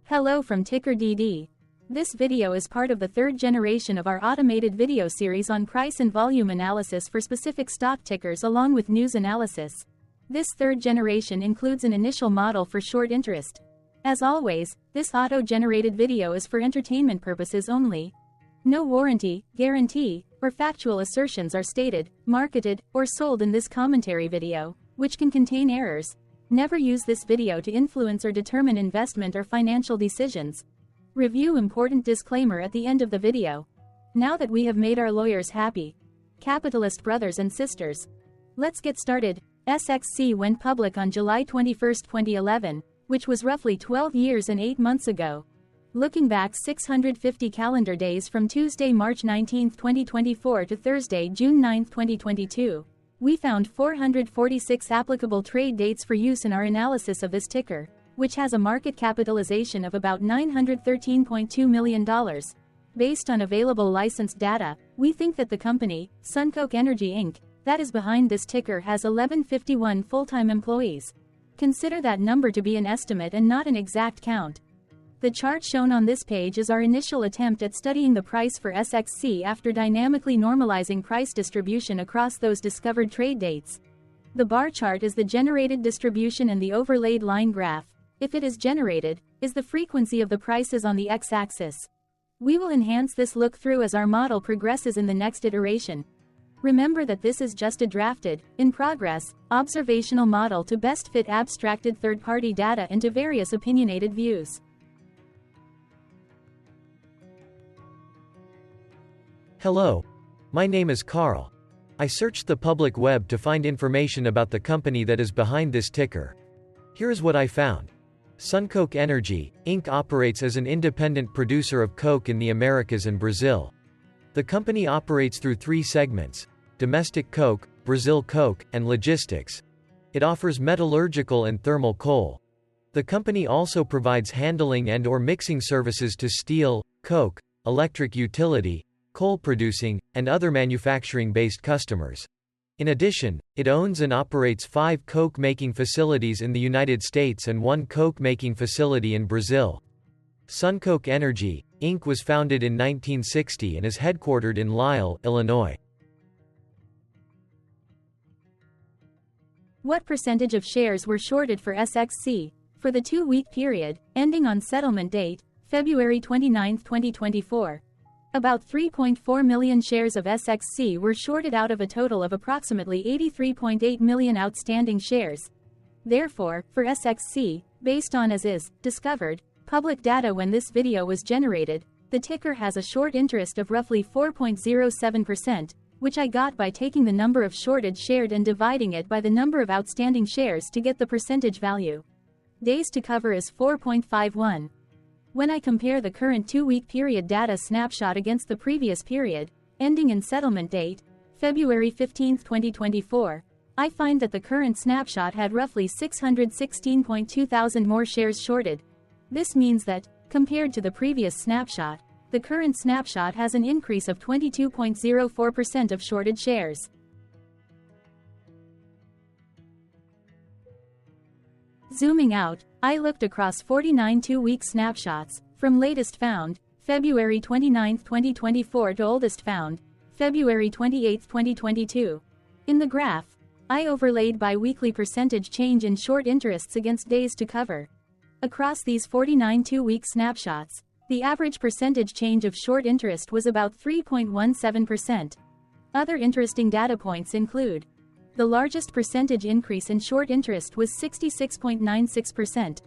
Hello from TickerDD. This video is part of the third generation of our automated video series on price and volume analysis for specific stock tickers along with news analysis. This third generation includes an initial model for short interest. As always, this auto-generated video is for entertainment purposes only. No warranty, guarantee, or factual assertions are stated, marketed, or sold in this commentary video, which can contain errors. Never use this video to influence or determine investment or financial decisions. Review important disclaimer at the end of the video. Now that we have made our lawyers happy, capitalist brothers and sisters, let's get started. SXC went public on July 21, 2011, which was roughly 12 years and 8 months ago. Looking back 650 calendar days from Tuesday, March 19, 2024 to Thursday, June 9, 2022. We found 446 applicable trade dates for use in our analysis of this ticker, which has a market capitalization of about $913.2 million. Based on available licensed data, we think that the company, SunCoke Energy Inc., that is behind this ticker has 1151 full-time employees. Consider that number to be an estimate and not an exact count. The chart shown on this page is our initial attempt at studying the price for SXC after dynamically normalizing price distribution across those discovered trade dates. The bar chart is the generated distribution and the overlaid line graph, if it is generated, is the frequency of the prices on the x-axis. We will enhance this look-through as our model progresses in the next iteration. Remember that this is just a drafted, in progress, observational model to best fit abstracted third-party data into various opinionated views. Hello. My name is Carl. I searched the public web to find information about the company that is behind this ticker. Here is what I found. SunCoke Energy, Inc. operates as an independent producer of coke in the Americas and Brazil. The company operates through three segments: domestic coke, Brazil coke, and logistics. It offers metallurgical and thermal coal. The company also provides handling and/or mixing services to steel, coke, electric utility, coal-producing, and other manufacturing-based customers. In addition, it owns and operates 5 coke-making facilities in the United States and 1 coke-making facility in Brazil. SunCoke Energy, Inc. was founded in 1960 and is headquartered in Lisle, Illinois. What percentage of shares were shorted for SXC? For the 2-week period, ending on settlement date, February 29, 2024. About 3.4 million shares of SXC were shorted out of a total of approximately 83.8 million outstanding shares. Therefore, for SXC, based on as is, discovered, public data when this video was generated, the ticker has a short interest of roughly 4.07%, which I got by taking the number of shorted shared and dividing it by the number of outstanding shares to get the percentage value. Days to cover is 4.51. When I compare the current 2-week period data snapshot against the previous period, ending in settlement date, February 15, 2024, I find that the current snapshot had roughly 616.2 thousand more shares shorted. This means that, compared to the previous snapshot, the current snapshot has an increase of 22.04% of shorted shares. Zooming out, I looked across 49 2-week snapshots, from latest found, February 29, 2024 to oldest found, February 28, 2022. In the graph, I overlaid bi-weekly percentage change in short interests against days to cover. Across these 49 2-week snapshots, the average percentage change of short interest was about 3.17%. Other interesting data points include: the largest percentage increase in short interest was 66.96%.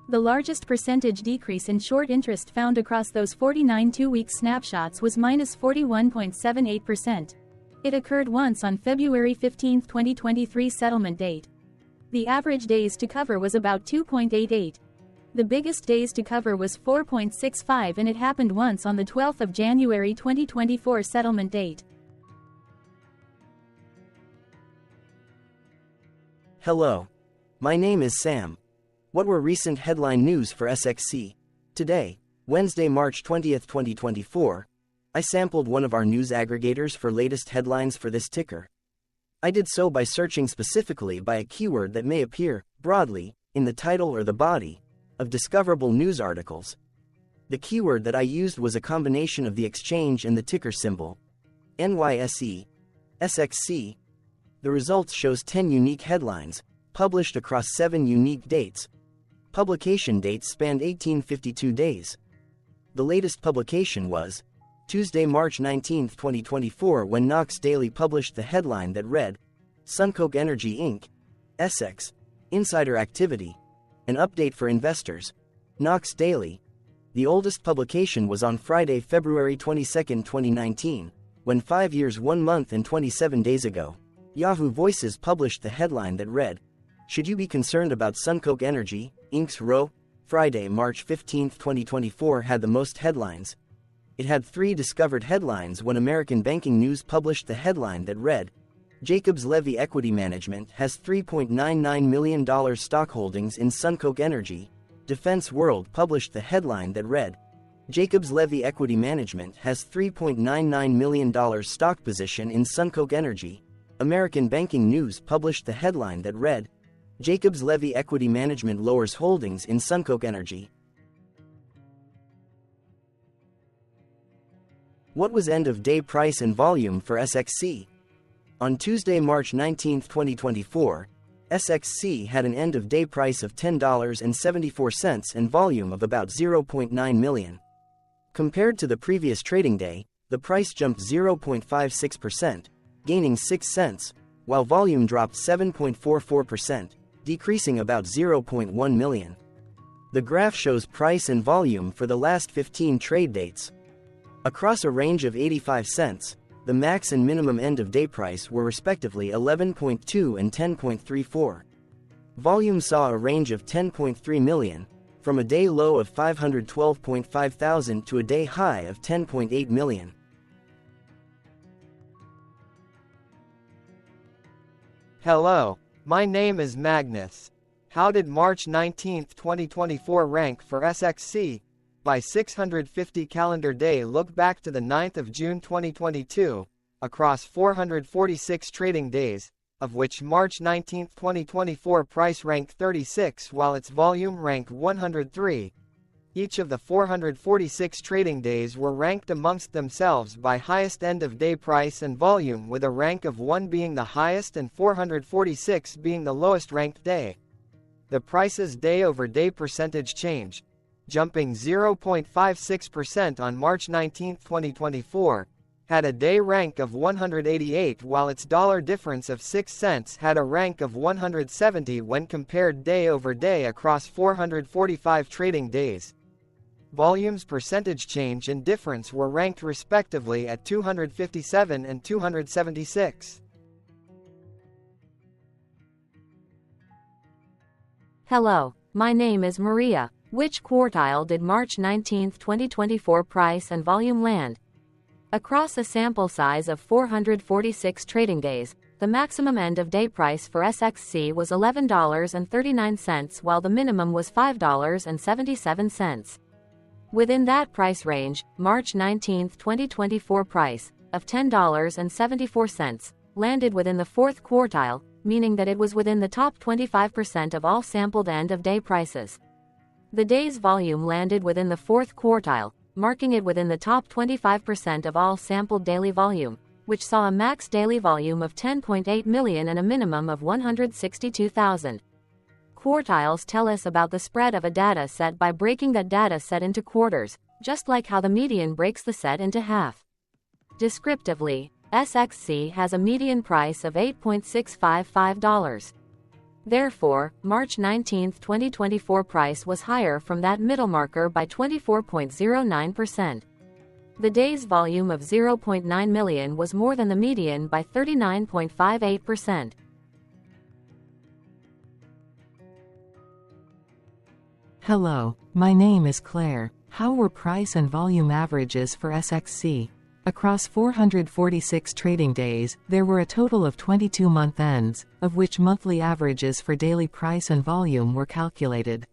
The largest percentage decrease in short interest found across those 49 2-week snapshots was -41.78%. It occurred once on February 15, 2023 settlement date. The average days to cover was about 2.88. The biggest days to cover was 4.65 and it happened once on the 12th of January 2024 settlement date. Hello. My name is Sam. What were recent headline news for SXC? Today, Wednesday, March 20, 2024, I sampled one of our news aggregators for latest headlines for this ticker. I did so by searching specifically by a keyword that may appear, broadly, in the title or the body, of discoverable news articles. The keyword that I used was a combination of the exchange and the ticker symbol, NYSE SXC. The results shows 10 unique headlines, published across 7 unique dates. Publication dates spanned 1852 days. The latest publication was Tuesday, March 19, 2024, when Knox Daily published the headline that read, SunCoke Energy Inc. SX Insider Activity. An update for investors. Knox Daily. The oldest publication was on Friday, February 22, 2019, when 5 years, 1 month and 27 days ago, Yahoo Voices published the headline that read, Should you be concerned about SunCoke Energy, Inc.'s row? Friday, March 15, 2024 had the most headlines. It had 3 discovered headlines when American Banking News published the headline that read, Jacobs Levy Equity Management has $3.99 million stock holdings in SunCoke Energy. Defense World published the headline that read, Jacobs Levy Equity Management has $3.99 million stock position in SunCoke Energy. American Banking News published the headline that read, Jacobs Levy Equity Management lowers holdings in SunCoke Energy. What was end-of-day price and volume for SXC? On Tuesday, March 19, 2024, SXC had an end-of-day price of $10.74 and volume of about 0.9 million. Compared to the previous trading day, the price jumped 0.56%, gaining 6 cents, while volume dropped 7.44%, decreasing about 0.1 million. The graph shows price and volume for the last 15 trade dates. Across a range of 85 cents, the max and minimum end-of-day price were respectively 11.2 and 10.34. Volume saw a range of 10.3 million, from a day low of 512.5 thousand to a day high of 10.8 million. Hello, my name is Magnus. How did March 19, 2024 rank for SXC? By 650 calendar day look back to the 9th of June 2022, across 446 trading days, of which March 19, 2024 price ranked 36 while its volume ranked 103. Each of the 446 trading days were ranked amongst themselves by highest end-of-day price and volume, with a rank of 1 being the highest and 446 being the lowest ranked day. The price's day-over-day percentage change, jumping 0.56% on March 19, 2024, had a day rank of 188 while its dollar difference of 6 cents had a rank of 170 when compared day over day across 445 trading days. Volume's percentage change and difference were ranked respectively at 257 and 276. Hello, my name is Maria. Which quartile did March 19, 2024 price and volume land? Across a sample size of 446 trading days, the maximum end-of-day price for SXC was $11.39 while the minimum was $5.77. Within that price range, March 19, 2024 price, of $10.74, landed within the 4th quartile, meaning that it was within the top 25% of all sampled end-of-day prices. The day's volume landed within the 4th quartile, marking it within the top 25% of all sampled daily volume, which saw a max daily volume of 10.8 million and a minimum of 162,000. Quartiles tell us about the spread of a data set by breaking that data set into quarters, just like how the median breaks the set into half. Descriptively, SXC has a median price of $8.655. Therefore, March 19, 2024 price was higher from that middle marker by 24.09%. The day's volume of 0.9 million was more than the median by 39.58%. Hello, my name is Claire. How were price and volume averages for SXC? Across 446 trading days, there were a total of 22 month ends, of which monthly averages for daily price and volume were calculated.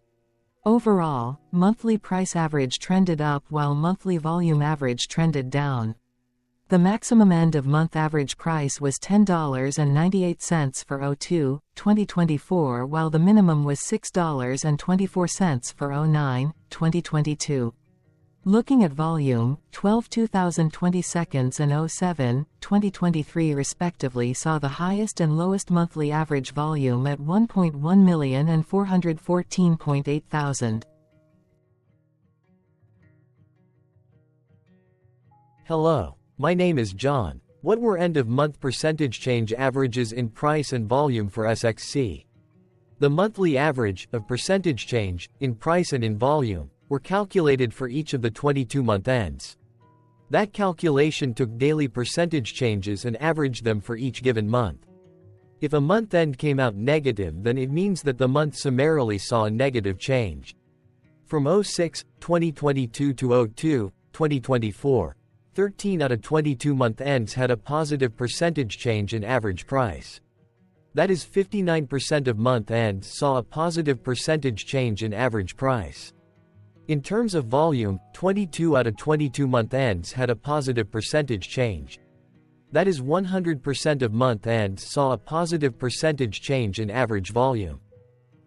Overall, monthly price average trended up while monthly volume average trended down. The maximum end-of-month average price was $10.98 for 02/2024, while the minimum was $6.24 for 09/2022. Looking at volume, 12 2020 seconds and 07/2023 respectively saw the highest and lowest monthly average volume at 1.1 million and 414.8 thousand. Hello. My name is John. What were end-of-month percentage change averages in price and volume for SXC? The monthly average of percentage change in price and in volume were calculated for each of the 22-month ends. That calculation took daily percentage changes and averaged them for each given month. If a month end came out negative, then it means that the month summarily saw a negative change. From 06/2022 to 02/2024, 13 out of 22 month ends had a positive percentage change in average price. That is 59% of month ends saw a positive percentage change in average price. In terms of volume, 22 out of 22 month ends had a positive percentage change. That is 100% of month ends saw a positive percentage change in average volume.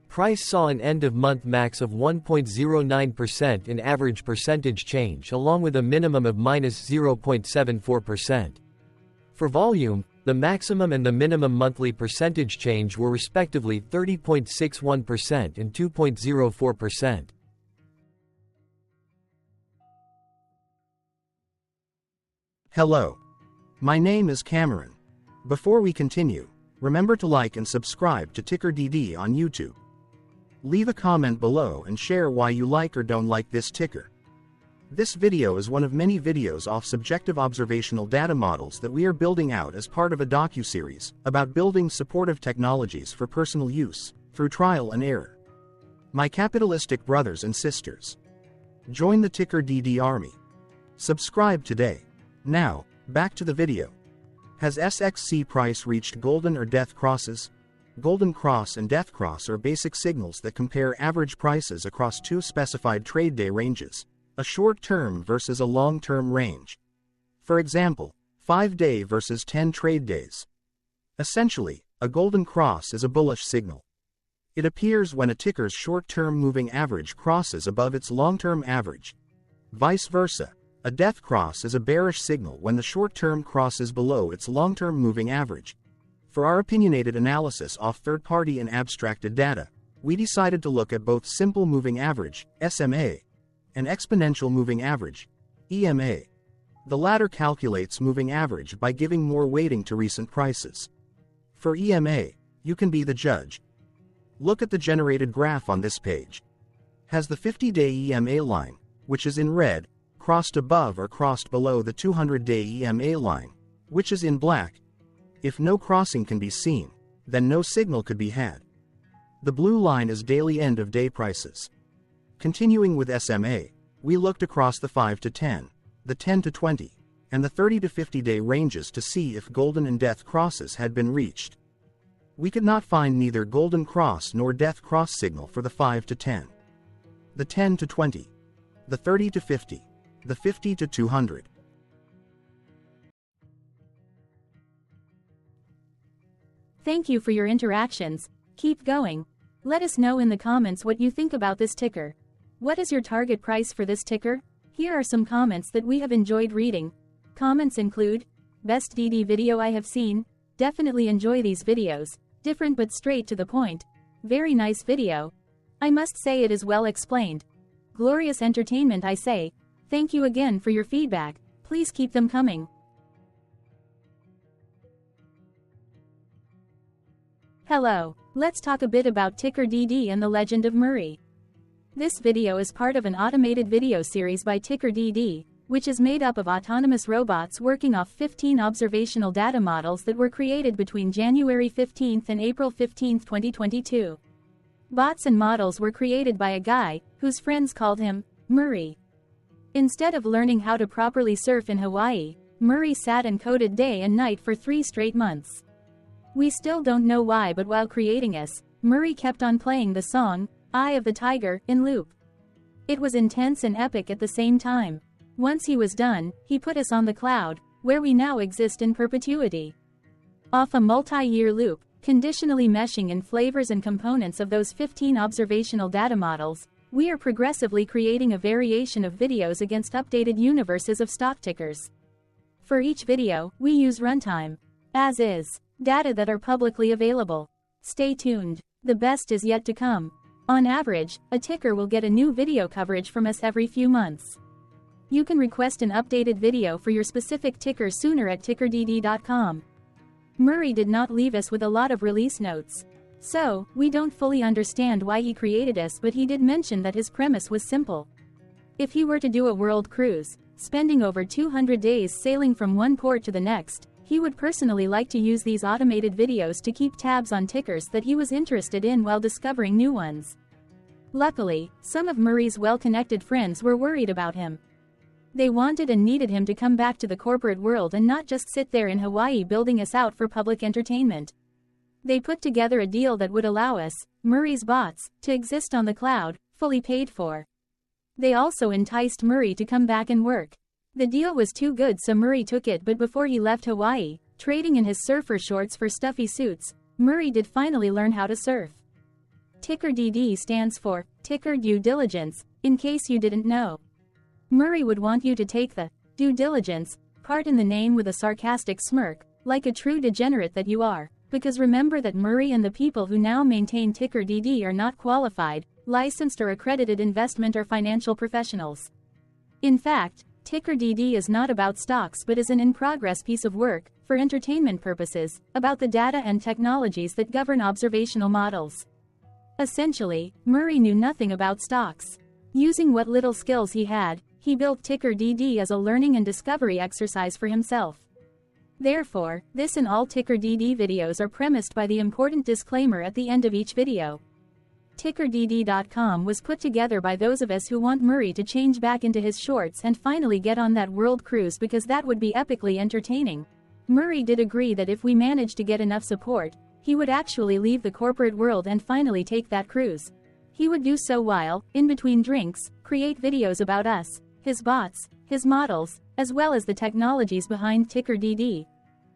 Price saw an end-of-month max of 1.09% in average percentage change, along with a minimum of -0.74%. For volume, the maximum and the minimum monthly percentage change were respectively 30.61% and 2.04%. Hello. My name is Cameron. Before we continue, remember to like and subscribe to TickerDD on YouTube. Leave a comment below and share why you like or don't like this ticker. This video is one of many videos off subjective observational data models that we are building out as part of a docuseries about building supportive technologies for personal use, through trial and error. My capitalistic brothers and sisters, join the TickerDD army. Subscribe today. Now, back to the video. Has SXC price reached golden or death crosses? Golden cross and death cross are basic signals that compare average prices across two specified trade day ranges, a short-term versus a long-term range. For example, 5-day versus 10 trade days. Essentially, a golden cross is a bullish signal. It appears when a ticker's short-term moving average crosses above its long-term average. Vice versa, a death cross is a bearish signal when the short-term crosses below its long-term moving average. For our opinionated analysis off third-party and abstracted data, we decided to look at both simple moving average, SMA, and exponential moving average, EMA. The latter calculates moving average by giving more weighting to recent prices. For EMA, you can be the judge. Look at the generated graph on this page. Has the 50-day EMA line, which is in red, crossed above or crossed below the 200-day EMA line, which is in black? If no crossing can be seen, then no signal could be had. The blue line is daily end-of-day prices. Continuing with SMA, we looked across the 5 to 10, the 10 to 20, and the 30 to 50-day ranges to see if golden and death crosses had been reached. We could not find neither golden cross nor death cross signal for the 5 to 10, the 10 to 20, the 30 to 50, the 50 to 200. Thank you for your interactions. Keep going. Let us know in the comments what you think about this ticker. What is your target price for this ticker? Here are some comments that we have enjoyed reading. Comments include, best DD video I have seen, definitely enjoy these videos, different but straight to the point, very nice video. I must say it is well explained. Glorious entertainment I say, thank you again for your feedback, please keep them coming. Hello, let's talk a bit about TickerDD and the Legend of Murray. This video is part of an automated video series by TickerDD, which is made up of autonomous robots working off 15 observational data models that were created between January 15 and April 15, 2022. Bots and models were created by a guy, whose friends called him Murray. Instead of learning how to properly surf in Hawaii, Murray sat and coded day and night for 3 straight months. We still don't know why, but while creating us, Murray kept on playing the song, Eye of the Tiger, in loop. It was intense and epic at the same time. Once he was done, he put us on the cloud, where we now exist in perpetuity. Off a multi-year loop, conditionally meshing in flavors and components of those 15 observational data models, we are progressively creating a variation of videos against updated universes of stock tickers. For each video, we use runtime, as is, data that are publicly available. Stay tuned. The best is yet to come. On average, a ticker will get a new video coverage from us every few months. You can request an updated video for your specific ticker sooner at TickerDD.com. Murray did not leave us with a lot of release notes. So, we don't fully understand why he created us, but he did mention that his premise was simple. If he were to do a world cruise, spending over 200 days sailing from one port to the next, he would personally like to use these automated videos to keep tabs on tickers that he was interested in while discovering new ones. Luckily, some of Murray's well-connected friends were worried about him. They wanted and needed him to come back to the corporate world and not just sit there in Hawaii building us out for public entertainment. They put together a deal that would allow us, Murray's bots, to exist on the cloud, fully paid for. They also enticed Murray to come back and work. The deal was too good, so Murray took it, but before he left Hawaii, trading in his surfer shorts for stuffy suits, Murray did finally learn how to surf. TickerDD stands for Ticker Due Diligence, in case you didn't know. Murray would want you to take the due diligence part in the name with a sarcastic smirk, like a true degenerate that you are, because remember that Murray and the people who now maintain TickerDD are not qualified, licensed or accredited investment or financial professionals. In fact, TickerDD is not about stocks but is an in-progress piece of work, for entertainment purposes, about the data and technologies that govern observational models. Essentially, Murray knew nothing about stocks. Using what little skills he had, he built TickerDD as a learning and discovery exercise for himself. Therefore, this and all TickerDD videos are premised by the important disclaimer at the end of each video. TickerDD.com was put together by those of us who want Murray to change back into his shorts and finally get on that world cruise, because that would be epically entertaining. Murray did agree that if we managed to get enough support, he would actually leave the corporate world and finally take that cruise. He would do so while, in between drinks, create videos about us, his bots, his models, as well as the technologies behind TickerDD.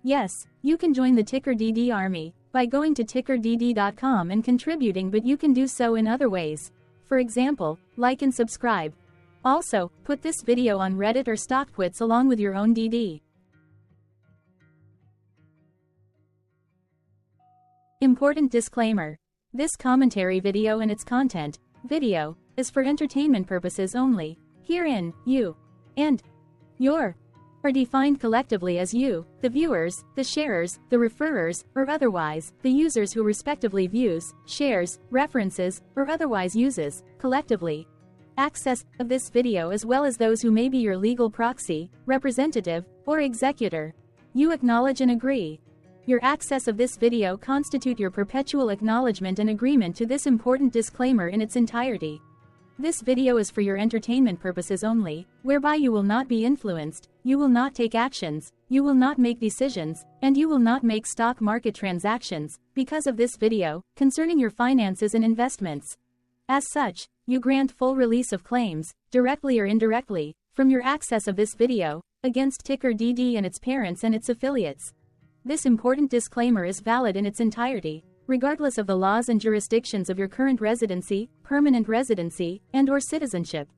Yes, you can join the TickerDD army by going to TickerDD.com and contributing, but you can do so in other ways. For example, like and subscribe. Also, put this video on Reddit or StockTwits along with your own DD. Important disclaimer. This commentary video and its content, video, is for entertainment purposes only. Herein, you and your are defined collectively as you, the viewers, the sharers, the referrers, or otherwise, the users who respectively views, shares, references, or otherwise uses, collectively, access of this video, as well as those who may be your legal proxy, representative, or executor. You acknowledge and agree. Your access of this video constitute your perpetual acknowledgement and agreement to this important disclaimer in its entirety. This video is for your entertainment purposes only, whereby you will not be influenced, you will not take actions, you will not make decisions, and you will not make stock market transactions, because of this video, concerning your finances and investments. As such, you grant full release of claims, directly or indirectly, from your access of this video, against TickerDD and its parents and its affiliates. This important disclaimer is valid in its entirety, regardless of the laws and jurisdictions of your current residency, permanent residency, and/or citizenship.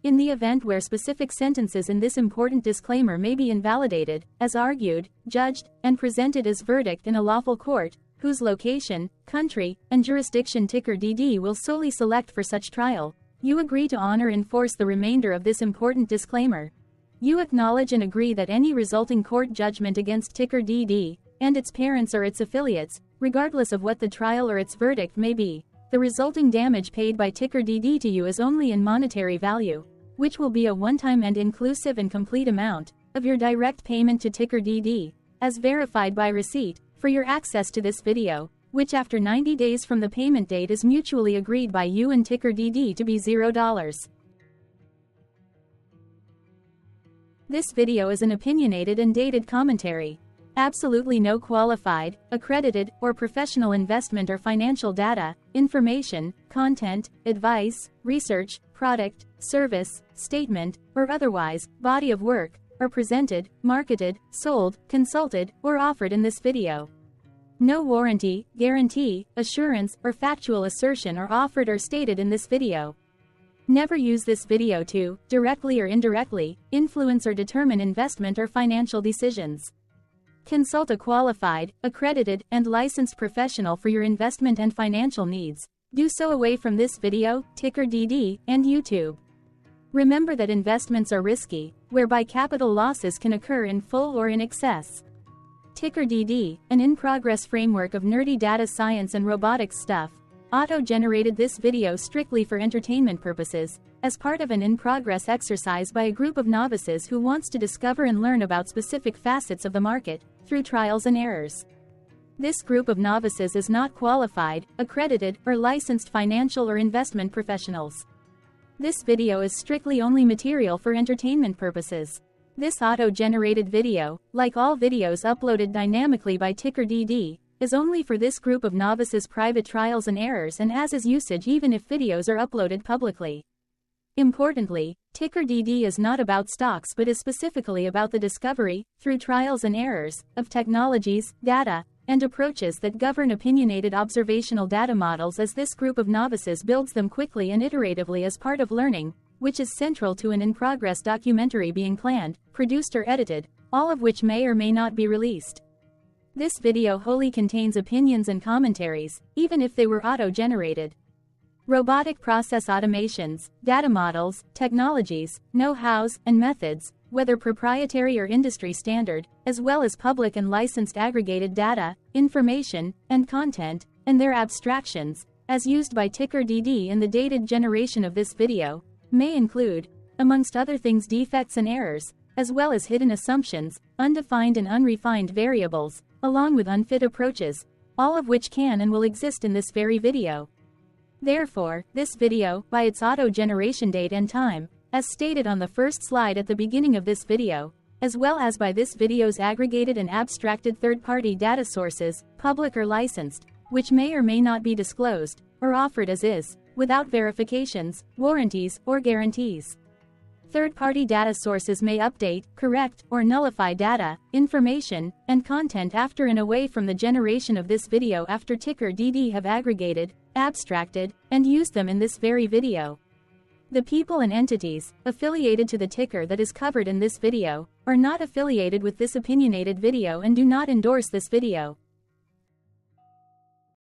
In the event where specific sentences in this important disclaimer may be invalidated, as argued, judged, and presented as verdict in a lawful court, whose location, country, and jurisdiction TickerDD will solely select for such trial, you agree to honor and enforce the remainder of this important disclaimer. You acknowledge and agree that any resulting court judgment against TickerDD and its parents or its affiliates, regardless of what the trial or its verdict may be, the resulting damage paid by TickerDD to you is only in monetary value, which will be a one-time and inclusive and complete amount of your direct payment to TickerDD, as verified by receipt, for your access to this video, which after 90 days from the payment date is mutually agreed by you and TickerDD to be $0. This video is an opinionated and dated commentary. Absolutely no qualified, accredited, or professional investment or financial data, information, content, advice, research, product, service, statement, or otherwise, body of work, are presented, marketed, sold, consulted, or offered in this video. No warranty, guarantee, assurance, or factual assertion are offered or stated in this video. Never use this video to, directly or indirectly, influence or determine investment or financial decisions. Consult a qualified, accredited, and licensed professional for your investment and financial needs. Do so away from this video, TickerDD, and YouTube. Remember that investments are risky, whereby capital losses can occur in full or in excess. TickerDD, an in-progress framework of nerdy data science and robotics stuff, auto-generated this video strictly for entertainment purposes, as part of an in-progress exercise by a group of novices who wants to discover and learn about specific facets of the market, through trials and errors. This group of novices is not qualified, accredited, or licensed financial or investment professionals. This video is strictly only material for entertainment purposes. This auto-generated video, like all videos uploaded dynamically by TickerDD, is only for this group of novices' private trials and errors and as is usage even if videos are uploaded publicly. Importantly, TickerDD is not about stocks but is specifically about the discovery, through trials and errors, of technologies, data, and approaches that govern opinionated observational data models as this group of novices builds them quickly and iteratively as part of learning, which is central to an in-progress documentary being planned, produced or edited, all of which may or may not be released. This video wholly contains opinions and commentaries, even if they were auto-generated. Robotic process automations, data models, technologies, know-hows, and methods, whether proprietary or industry standard, as well as public and licensed aggregated data, information, and content, and their abstractions, as used by TickerDD in the dated generation of this video, may include, amongst other things, defects and errors, as well as hidden assumptions, undefined and unrefined variables, along with unfit approaches, all of which can and will exist in this very video. Therefore, this video, by its auto-generation date and time, as stated on the first slide at the beginning of this video, as well as by this video's aggregated and abstracted third-party data sources, public or licensed, which may or may not be disclosed, or offered as is, without verifications, warranties, or guarantees. Third-party data sources may update, correct, or nullify data, information, and content after and away from the generation of this video after TickerDD have aggregated, abstracted, and used them in this very video. The people and entities, affiliated to the ticker that is covered in this video, are not affiliated with this opinionated video and do not endorse this video.